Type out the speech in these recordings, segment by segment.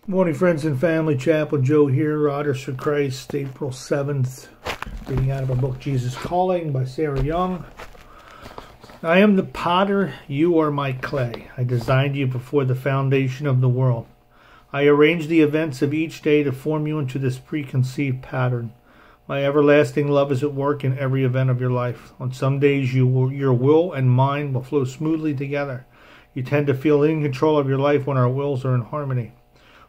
Morning, friends and family. Chaplain Joe here. Riders for Christ, April 7th. Reading out of our book, Jesus Calling by Sarah Young. I am the potter, you are my clay. I designed you before the foundation of the world. I arranged the events of each day to form you into this preconceived pattern. My everlasting love is at work in every event of your life. On some days, your will and mine will flow smoothly together. You tend to feel in control of your life when our wills are in harmony.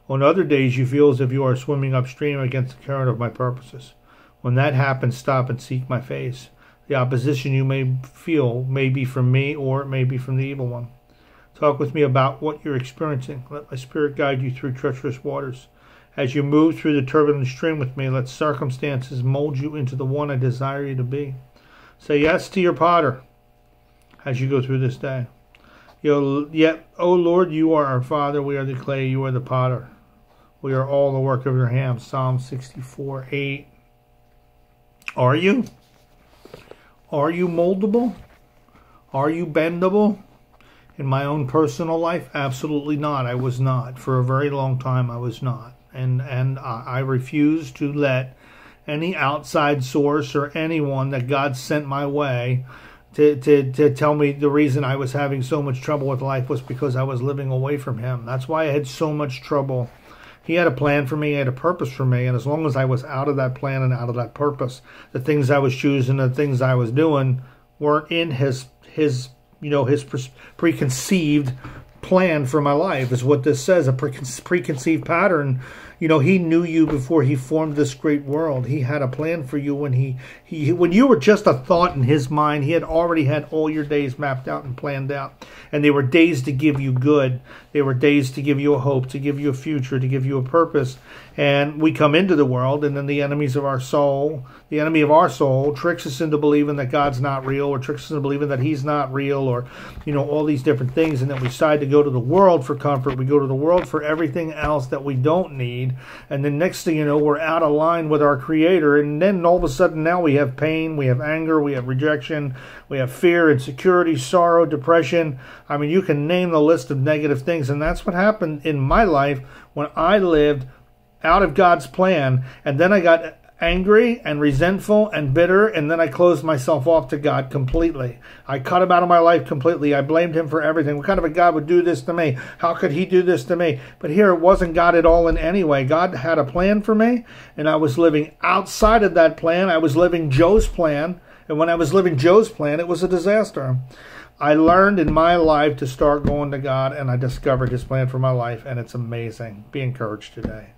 On other days, you feel as if you are swimming upstream against the current of my purposes. When that happens, stop and seek my face. The opposition you may feel may be from me, or it may be from the evil one. Talk with me about what you're experiencing. Let my spirit guide you through treacherous waters. As you move through the turbulent stream with me, let circumstances mold you into the one I desire you to be. Say yes to your potter as you go through this day. Yet, O Lord, you are our Father, we are the clay, you are the potter. We are all the work of your hands. Psalm 64:8. Are you? Are you moldable? Are you bendable? In my own personal life, absolutely not. I was not. For a very long time, I was not. And I refused to let any outside source or anyone that God sent my way to tell me the reason I was having so much trouble with life was because I was living away from Him. That's why I had so much trouble. He had a plan for me, He had a purpose for me, and as long as I was out of that plan and out of that purpose, the things I was choosing, the things I was doing weren't in His preconceived plan for my life, is what this says, a preconceived pattern. He knew you before He formed this great world. He had a plan for you when you were just a thought in His mind. He had already had all your days mapped out and planned out. And they were days to give you good. They were days to give you a hope, to give you a future, to give you a purpose. And we come into the world, and then the enemy of our soul tricks us into believing that God's not real, or tricks us into believing that He's not real, or all these different things. And then we decide to go to the world for comfort. We go to the world for everything else that we don't need. And then next thing you know, we're out of line with our Creator. And then all of a sudden now we have pain, we have anger, we have rejection, we have fear, insecurity, sorrow, depression. I mean, you can name the list of negative things. And that's what happened in my life when I lived out of God's plan. And then I got angry and resentful and bitter, and then I closed myself off to God completely. I cut Him out of my life completely. I blamed Him for everything. What kind of a God would do this to me? How could He do this to me? But here, it wasn't God at all in any way. God had a plan for me, and I was living outside of that plan. I was living Joe's plan, and when I was living Joe's plan, it was a disaster. I learned in my life to start going to God, and I discovered His plan for my life, and it's amazing. Be encouraged today.